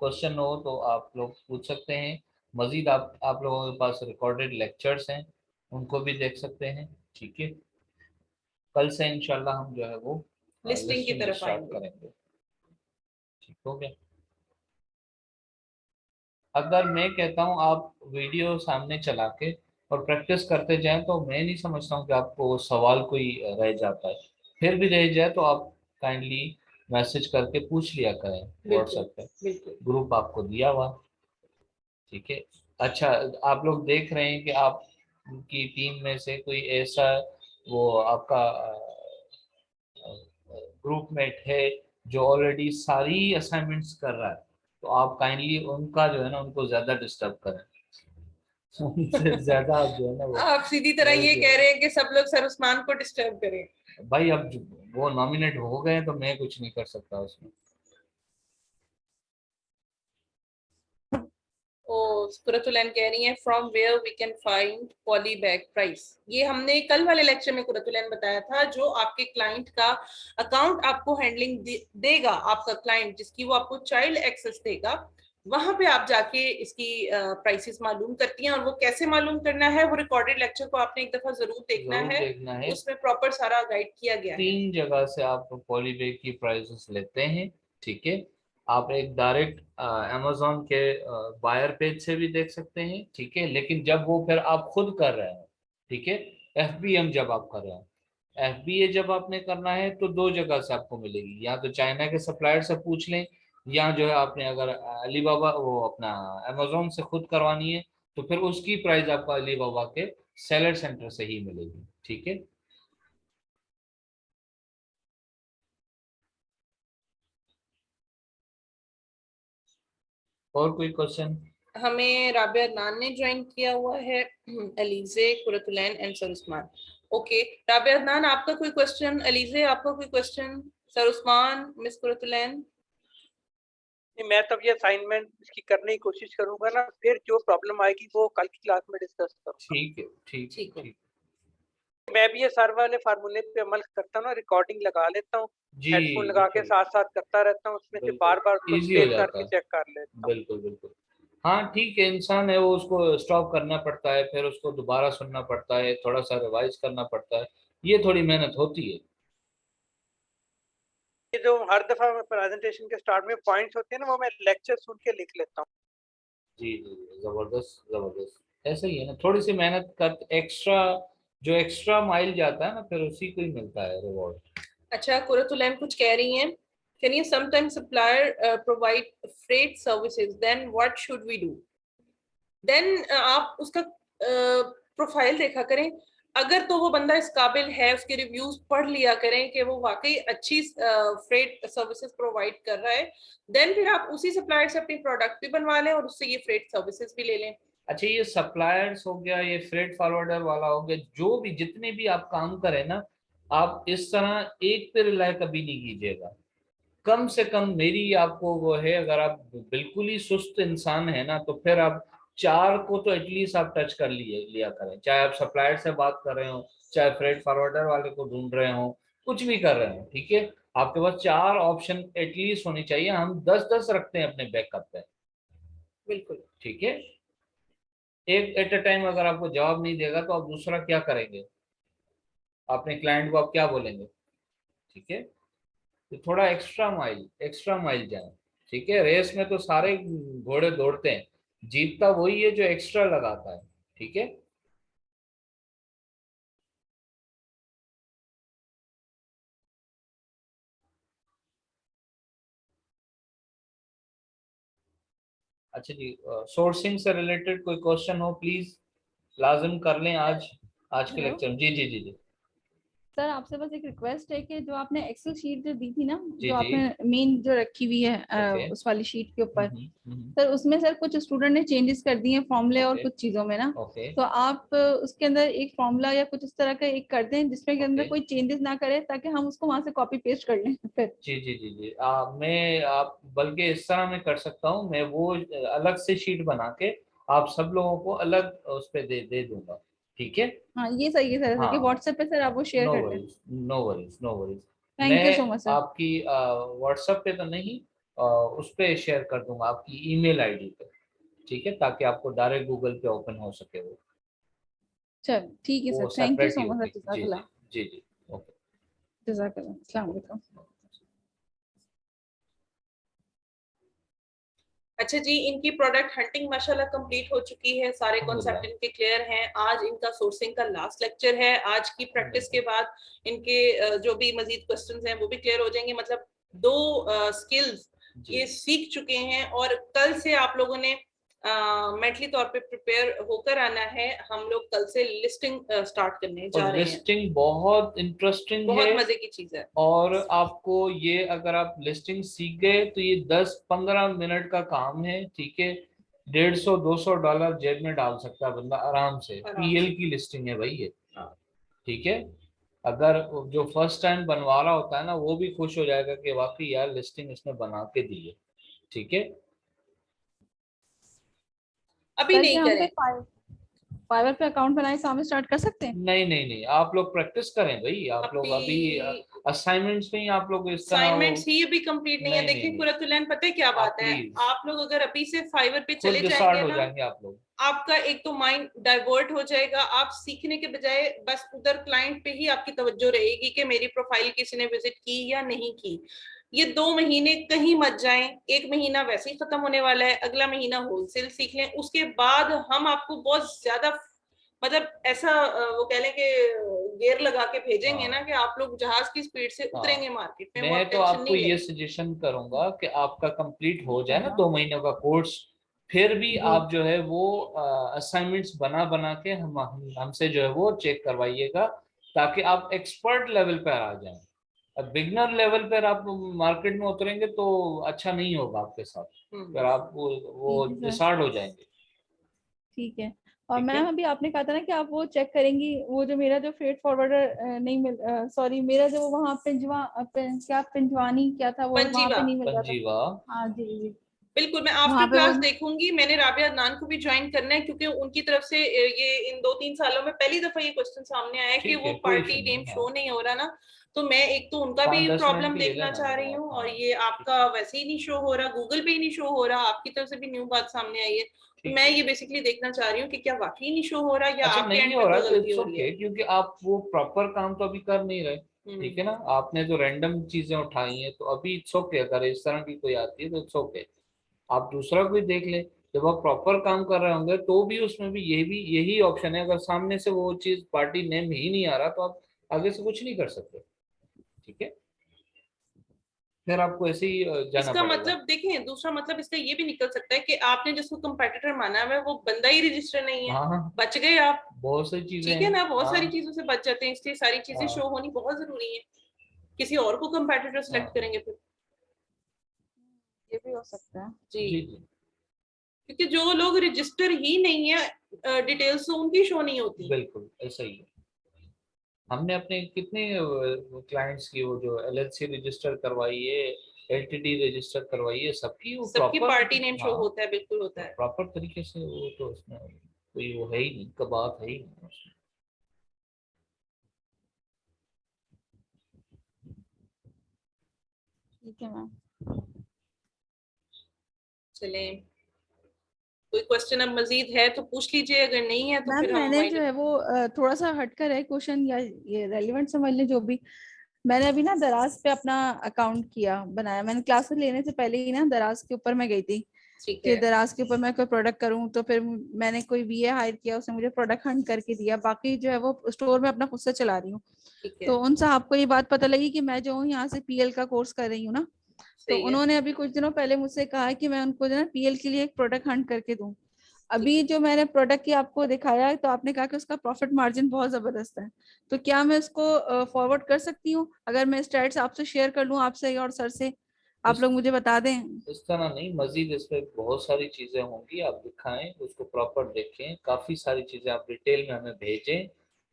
क्वेश्चन हो तो आप लोग पूछ सकते हैं। मजीद आप लोगों के पास रिकॉर्डेड लेक्चर्स हैं, उनको भी देख सकते हैं, ठीक है। कल से इंशाल्लाह हम जो है वो लिस्टिंग की लिस्टिंग तरफ स्टार्ट आएंगे। करेंगे, ठीक हो गया। अगर मैं कहता हूँ आप वीडियो सामने चला के और प्रैक्टिस करते जाएं तो मैं नहीं समझता हूँ कि आपको सवाल कोई रह जाता है, फिर भी रह जाए तो आप काइंडली मैसेज करके पूछ लिया करें बिल्कुल व्हाट्सएप पे, बिल्कुल। ग्रुप आपको दिया हुआ, ठीक है। अच्छा, आप लोग देख रहे हैं कि आप की टीम में से कोई ऐसा वो आपका ग्रुपमेट है जो ऑलरेडी सारी असाइनमेंट्स कर रहा है, तो आप काइंडली उनका जो है ना उनको ज्यादा डिस्टर्ब करें, उनसे ज्यादा आप जो है ना आप सीधी तरह वो ये जो कह है, रहे हैं कि सब लोग सर उस्मान को डिस्टर्ब करें। भाई अब वो नॉमिनेट हो गए तो मैं कुछ नहीं कर सकता उसमें। ओ, कुरतुलैन कह रही हैं from where we can find poly bag price. ये हमने कल वाले लेक्चर में कुरतुलैन बताया था, जो आपके क्लाइंट का अकाउंट आपको हैंडलिंग देगा, आपका क्लाइंट जिसकी वो आपको चाइल्ड एक्सेस देगा, वहां पे आप जाके इसकी प्राइसेस मालूम करती हैं। और वो कैसे मालूम करना है, वो रिकॉर्डेड लेक्चर को आपने एक दफा जरूर देखना जरूर है, देखना है। उसमें प्रॉपर सारा गाइड किया गया है। 3 जगह से आप पॉलीबैग की प्राइसेस लेते हैं, ठीक है। आप एक डायरेक्ट अमेजोन के बायर पेज से भी देख सकते हैं, ठीक है, लेकिन जब वो फिर आप खुद कर रहे हैं, ठीक है, एफबीएम जब आप कर रहे हैं, एफबीए जब आपने करना है तो 2 जगह से आपको मिलेगी, या तो चाइना के सप्लायर से पूछ लें, या जो है आपने अगर अलीबाबा वो अपना अमेजोन से खुद करवानी है तो फिर उसकी प्राइस आपको अलीबाबा के सेलर सेंटर से ही मिलेगी, ठीक है। और कोई क्वेश्चन? हमें राबिया अदनान ने ज्वाइन किया हुआ है, Alizeh, Qurratulain and sir Usman. Okay, Rabia Adnan आपका कोई क्वेश्चन, अलीजे आपका कोई question, sir Usman, miss Qurratulain? नहीं, मैं तब ये असाइनमेंट इसकी करने की कोशिश करूंगा ना, फिर जो प्रॉब्लम आएगी वो कल की क्लास में डिस्कस करूंगा। ठीक है, ठीक है, ठीक है। ठीक। मैं भी ये सर वाले फार्मूले पे अमल करता हूँ ना, रिकॉर्डिंग लगा लेता हूँ, जी हेडफोन लगा के बिल्कुल साथ-साथ करता रहता हूँ, उसमें से बिल्कुल बार-बार उसको इजी हो सेव जाता करके है। चेक कर लेता हूँ। बिल्कुल बिल्कुल। हाँ ठीक है, इंसान है वो, उसको स्टॉप करना पड़ता है, फिर उसको दोबारा सुनना पड़ता है, थोड़ा सा रिवाइज करना पड़ता है, ये थोड़ी मेहनत होती है। ये जो हर दफ़ा प्रेजेंटेशन के स्टार्ट में पॉइंट्स होते हैं ना, वो मैं लेक्चर सुन के लिख लेता हूँ। जी जी जबरदस्त जबरदस्त। ऐसे ही है ना, थोड़ी सी मेहनत कर, एक्स्ट्रा जो एक्स्ट्रा माइल जाता है ना, फिर उसी को ही मिलता है रिवॉर्ड। अच्छा, कुरतुलैन कुछ कह रही हैं, can you sometimes supplier provide freight services, then what should we do? Then आप उसका प्रोफाइल देखा करें, अगर तो वो बंदा इस काबिल है, उसके रिव्यूज पढ़ लिया करें कि वो वाकई अच्छी फ्रेट सर्विसेज प्रोवाइड कर रहा है, देन फिर आप उसी सप्लायर से अपनी प्रोडक्ट भी बनवा लें और उससे ये फ्रेट सर्विसेज भी ले लें। अच्छा, ये सप्लायर्स हो गया, ये फ्रेट फॉरवर्डर वाला हो गया, जो भी जितने भी आप काम करें ना, आप इस तरह एक पे रिलाय कभी नहीं कीजिएगा। कम से कम मेरी आपको वो है, अगर आप बिल्कुल ही सुस्त इंसान है ना, तो फिर आप चार को तो एटलीस्ट आप टच कर लिया करें, चाहे आप सप्लायर से बात कर रहे हो, चाहे फ्रेट फॉरवर्डर वाले को ढूंढ रहे हो, कुछ भी कर रहे हो, ठीक है, आपके पास चार ऑप्शन एटलीस्ट होनी चाहिए। हम 10-10 रखते हैं अपने बैकअप पे, बिल्कुल। ठीक है। एक एट अ टाइम अगर आपको जवाब नहीं देगा तो आप दूसरा क्या करेंगे, अपने क्लाइंट को आप क्या बोलेंगे, ठीक है। तो थोड़ा एक्स्ट्रा माइल जाए, ठीक है। रेस में तो सारे घोड़े दौड़ते हैं, जीतता वही है जो एक्स्ट्रा लगाता है, ठीक है। अच्छा जी, सोर्सिंग से रिलेटेड कोई क्वेश्चन हो प्लीज लाजिम कर लें आज, आज के हेलो लेक्चर। जी जी जी जी सर, आपसे बस एक रिक्वेस्ट है कि जो आपने एक्सेल शीट जो दी थी ना, जी जो जी। आपने मेन जो रखी हुई है ओके। उस वाली शीट के ऊपर, सर उसमें सर कुछ स्टूडेंट ने चेंजेस कर दिए फॉर्मूले और ओके कुछ चीजों में ना, ओके तो आप उसके अंदर एक फॉर्मूला या कुछ इस तरह का एक कर दें जिसमें के अंदर ओके। कोई चेंजेस ना करे, ताकि हम उसको वहां से कॉपी पेस्ट कर लें फिर। जी जी जी जी मैं आप बल्कि इस तरह मैं कर सकता हूँ, मैं वो अलग से शीट बना के आप सब लोगों को अलग उस पे दे दूंगा, ठीक है। हाँ ये सही है सर, कि हाँ, व्हाट्सएप पे सर आप वो शेयर नो कर दें। Worries no worries no worries. Thank you so मैं मच सर। आपकी व्हाट्सएप पे तो नहीं, उस पे शेयर कर दूंगा आपकी ईमेल आईडी पे, ठीक है, ताकि आपको डायरेक्ट गूगल पे ओपन हो सके चल ठीक है वो sir, thank you separate he so much होगी। सर, जी जज़ाकल्लाह। जी जी जी। ओके जज़ाकल्लाह, अस्सलाम वालेकुम। अच्छा जी, इनकी प्रोडक्ट हंटिंग माशाल्लाह कंप्लीट हो चुकी है, सारे कॉन्सेप्ट अल्हम्दुलिल्लाह। इनके क्लियर हैं। आज इनका सोर्सिंग का लास्ट लेक्चर है। आज की प्रैक्टिस के बाद इनके जो भी मजीद क्वेश्चंस हैं वो भी क्लियर हो जाएंगे। मतलब दो स्किल्स जी ये सीख चुके हैं और कल से आप लोगों ने मेंटली तौर पे प्रिपेयर होकर आना है। हम लोग कल से लिस्टिंग स्टार्ट करने और जा रहे हैं। लिस्टिंग बहुत इंटरेस्टिंग है, बहुत मजे की चीज है। और आपको ये अगर आप लिस्टिंग सीख गए तो ये 10-15 मिनट का काम है, ठीक है। $150-200 जेब में डाल सकता है बंदा आराम से। आराम पीएल से। की लिस्टिंग है भाई ये, हाँ। ठीक है। अगर जो फर्स्ट टाइम बनवा रहा होता है ना, वो भी खुश हो जाएगा कि वाकई यार लिस्टिंग इसने बना के दी है, ठीक है। अभी सर नहीं क्या हम करें। फिर फाइवर पे अकाउंट बनाए काम स्टार्ट कर सकते हैं? नहीं नहीं नहीं, आप लोग प्रैक्टिस करें भाई, आप लोग अभी अभी असाइनमेंट्स में ही आप लोग इस तरह हो। असाइनमेंट्स ही अभी कंप्लीट नहीं है। नहीं नहीं देखिए नहीं, कुरतुलैन, पता है क्या बात आप है, प्लीज आप लोग अगर अभी से फाइवर पे खुद चले डिसार्ड जाएंगे हो ना, जाएंगे आप लोग। आपका एक तो माइंड डाइवर्ट हो जाएगा। आप सीखने के बजाय बस उधर क्लाइंट पे ही आपकी तवज्जो रहेगी कि मेरी प्रोफाइल किसी ने विजिट की या नहीं की। ये 2 महीने कहीं मत जाएं। 1 महीना वैसे ही खत्म होने वाला है, अगला महीना होलसेल सीख लें। उसके बाद हम आपको बहुत ज्यादा मतलब ऐसा वो कह लें कि गियर लगा के भेजेंगे ना हाँ कि आप लोग जहाज की स्पीड से हाँ, उतरेंगे मार्केट में। वो आप मैं तो टेंशन आपको नहीं ये लें। सजेशन करूंगा कि आपका कंप्लीट हो जाए ना इंशाल्लाह। 2 महीनों का कोर्स, फिर भी जी। आप जो है वो असाइनमेंट्स बना बना के हमसे जो है वो चेक करवाइएगा, ताकि आप एक्सपर्ट लेवल पर आ जाएं। अब बिगनर लेवल पर आप मार्केट में उतरेंगे तो अच्छा नहीं होगा आपके साथ, फिर आप वो ठीक है सर। डिसार्ड हो जाएंगे, ठीक है। और ठीक है। मैम अभी आपने कहा था ना कि आप वो चेक करेंगी, वो जो मेरा जो फ्रेट फॉरवर्डर नहीं मिल, सॉरी, मेरा जो वहाँ क्या पिंजवानी क्या था वो वहाँ पंजीवा। पे नहीं मिल रहा था। पंजीवा। हाँ जी जी। बिल्कुल, मैं वहाँ आफ्टर पे क्लास वो देखूंगी। मैंने राबिया अदनान को भी ज्वाइन करना है क्योंकि उनकी तरफ से ये इन 2-3 सालों में पहली दफा ये क्वेश्चन सामने आया है कि ठीक वो है, कोई इशू पार्टी नहीं। नेम हाँ, शो नहीं हो रहा ना, तो मैं एक तो उनका भी 5-10 मिनट प्रॉब्लम भी ले देखना लेना चाह मेरे रही आप। हूँ, और हाँ, ये ठीक आपका है, वैसे ही नहीं शो हो रहा, गूगल पे ही नहीं शो हो रहा, आपकी तरफ से भी न्यू बात सामने आई है, तो ठीक मैं है। ये बेसिकली देखना चाह रही हूँ कि क्या वाकई नहीं शो हो रहा या अच्छा, आपके नहीं एंड पे हो रहा कोई तो गलती इट्स हो रही है। ओके, क्योंकि आप वो प्रॉपर काम तो अभी कर नहीं रहे। ठीक हम्म। है ना, आपने जो रैंडम चीजें उठाई हैं तो अभी इट्स ओके, अगर इस तरह की कोई आती है तो इट्स ओके, आप दूसरा कोई देख ले। जब आप प्रॉपर काम कर रहे होंगे तो भी उसमें भी यही ऑप्शन है, अगर सामने से वो चीज पार्टी नेम ही नहीं आ रहा तो आप आगे से कुछ नहीं कर सकते। ठीक है, फिर आपको ऐसे ही जाना इसका पड़ेगा। मतलब देखें, दूसरा मतलब इसका ये भी निकल सकता है कि आपने जिसको कंपेटिटर माना है वो बंदा ही रजिस्टर नहीं है, हाँ हाँ, बच गए आप। बहुत सारी चीजें ठीक है हैं। ना, बहुत सारी हाँ चीजों से बच जाते हैं, इसलिए सारी चीजें हाँ शो होनी बहुत जरूरी है। किसी और को कंपेटिटर हाँ, सिलेक्ट करेंगे फिर। ये भी हो सकता है। जी, जी जी, क्योंकि जो लोग रजिस्टर ही नहीं है डिटेल्स तो उनकी शो नहीं होती। बिल्कुल ऐसा ही है। हमने अपने कितने क्लाइंट्स की वो जो एलएलसी रजिस्टर करवाई है, एलटीडी रजिस्टर करवाई है, सबकी वो सबकी प्रॉपर। पार्टी नेम शो हाँ, होता है, बिल्कुल होता है। प्रॉपर तरीके से वो तो उसमें कोई वो है ही नहीं, का बात है ही नहीं उसमें। ठीक है मैम। चलें, कोई क्वेश्चन अब मजीद है तो पूछ लीजिए, अगर नहीं है तो मैम फिर हम मैंने जो वाइंड है वो थोड़ा सा हटकर है क्वेश्चन, या ये रेलिवेंट समझ लें जो भी। मैंने अभी ना दराज पे अपना अकाउंट किया बनाया, मैंने क्लासेस लेने से पहले ही ना दराज के ऊपर मैं गई थी ठीक कि है। दराज के ऊपर मैं कोई प्रोडक्ट करूं, तो फिर मैंने कोई वीए हायर किया, उसने मुझे प्रोडक्ट हंट करके दिया, बाकी जो है वो स्टोर में अपना खुद से चला रही हूँ। ठीक है, तो उन साहब को ये बात पता लगी कि मैं जो हूँ यहाँ से पीएल का कोर्स कर रही हूँ ना, तो सही है। उन्होंने अभी कुछ दिनों पहले मुझसे कहा कि मैं उनको जो है पीएल के लिए एक प्रोडक्ट हंट करके दूं। ठीक अभी है। जो मैंने प्रोडक्ट की आपको दिखाया है, तो आपने कहा कि उसका प्रॉफिट मार्जिन बहुत जबरदस्त है, तो क्या मैं इसको फॉरवर्ड कर सकती हूँ? अगर मैं स्टैट्स आपसे शेयर कर लूँ, आपसे और सर से, आप इस लोग मुझे बता दें। इस तरह नहीं, मजीद इस पे बहुत सारी चीजें होंगी, आप दिखाएं उसको, प्रॉपर देखें, काफी सारी चीजें आप डिटेल में हमें भेजें,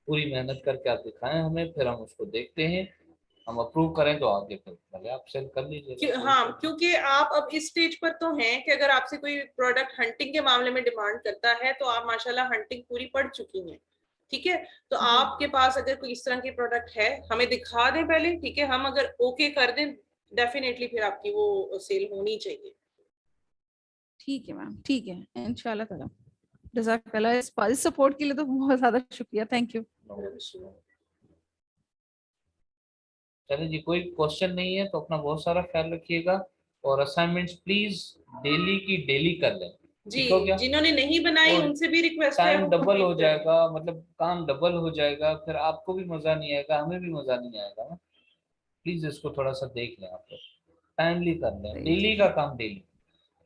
पूरी मेहनत करके आप दिखाएं हमें, फिर हम उसको देखते हैं, हम अप्रूव करें तो आगे फिर भले आप सेल कर लीजिएगा, कोई हाँ, इशू नहीं। क्योंकि आप अब इस स्टेज पर तो हैं कि अगर आपसे कोई प्रोडक्ट हंटिंग के मामले में डिमांड करता है तो आप माशाल्लाह हंटिंग पूरी पढ़ चुकी हैं। ठीक है, तो जी आपके पास अगर कोई इस तरह की प्रोडक्ट है हमें दिखा दें पहले, ठीक है, हम अगर ओके कर दें डेफिनेटली फिर आपकी वो सेल होनी चाहिए। ठीक है मैम, ठीक है, इंशाल्लाह ताला। जज़ाकल्लाह, इस सपोर्ट के लिए तो बहुत ज्यादा शुक्रिया, थैंक यू। चलिए जी, कोई क्वेश्चन नहीं है तो अपना बहुत सारा ख्याल रखिएगा, और असाइनमेंट्स प्लीज डेली की डेली कर लें। जी, ठीक हो गया? जिन्होंने नहीं बनाई और उनसे भी रिक्वेस्ट है टाइम वो डबल हो कंप्लीट करें। जाएगा, मतलब काम डबल हो जाएगा, फिर आपको भी मजा नहीं आएगा, हमें भी मजा नहीं आएगा ना। प्लीज इसको थोड़ा सा देख लें, आप टाइमली कर लें, सही डेली ठीक का है, काम डेली।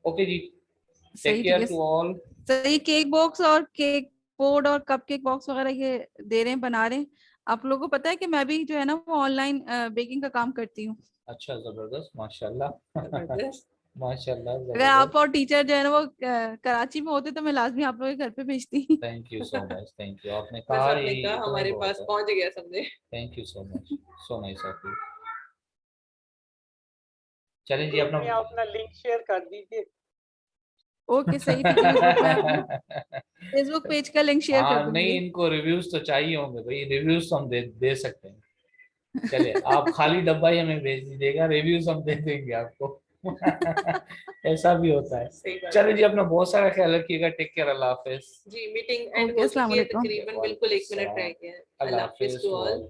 ओके जी, टेक सही ठीक केयर है। To all. सही, केक बॉक्स और केक बोर्ड और कपकेक बॉक्स वगैरह ये दे रहे हैं, बना रहे हैं। आप लोगों को पता है कि मैं भी जो है ना वो ऑनलाइन बेकिंग का काम करती हूँ। अच्छा, जबरदस्त, माशाल्लाह। जबरदस्त। माशाल्लाह, अगर आप जबरदस्त। और टीचर जो है ना वो कराची में होते तो मैं लाजमी आप लोगों के घर पे भेजती। Thank you so much, thank you, आपने बस कहा आपने यही कहा इतना ही हमारे बहुत पास है। पहुंच गया समझे। Thank you so much, so nice of you. चलिए जी, ग्रुप अपना में आप अपना लिंक शेयर कर दीजिए। ओके, सही ठीक है, मैं ग्रुप में अपने फेसबुक पेज का लिंक शेयर कर हाँ नहीं, दूंगी। इनको रिव्यूज तो चाहिए होंगे भाई, रिव्यूज तो हम दे सकते हैं। चलिए, आप खाली डब्बा ही हमें भेज दीजिएगा, रिव्यूज हम दे देंगे आपको। ऐसा भी होता है। सही बात चलिए है। जी, अपना बहुत सारा ख्याल रखिएगा, टेक केयर, अल्लाह हाफिज। जी, मीटिंग एंड ओके, हो अस्सलाम चुकी है वालेकुम। तकरीबन, बिल्कुल 1 मिनट रह गया है। अल्लाह अल्लाह हाफिज हाफिज टू टू ऑल। ऑल।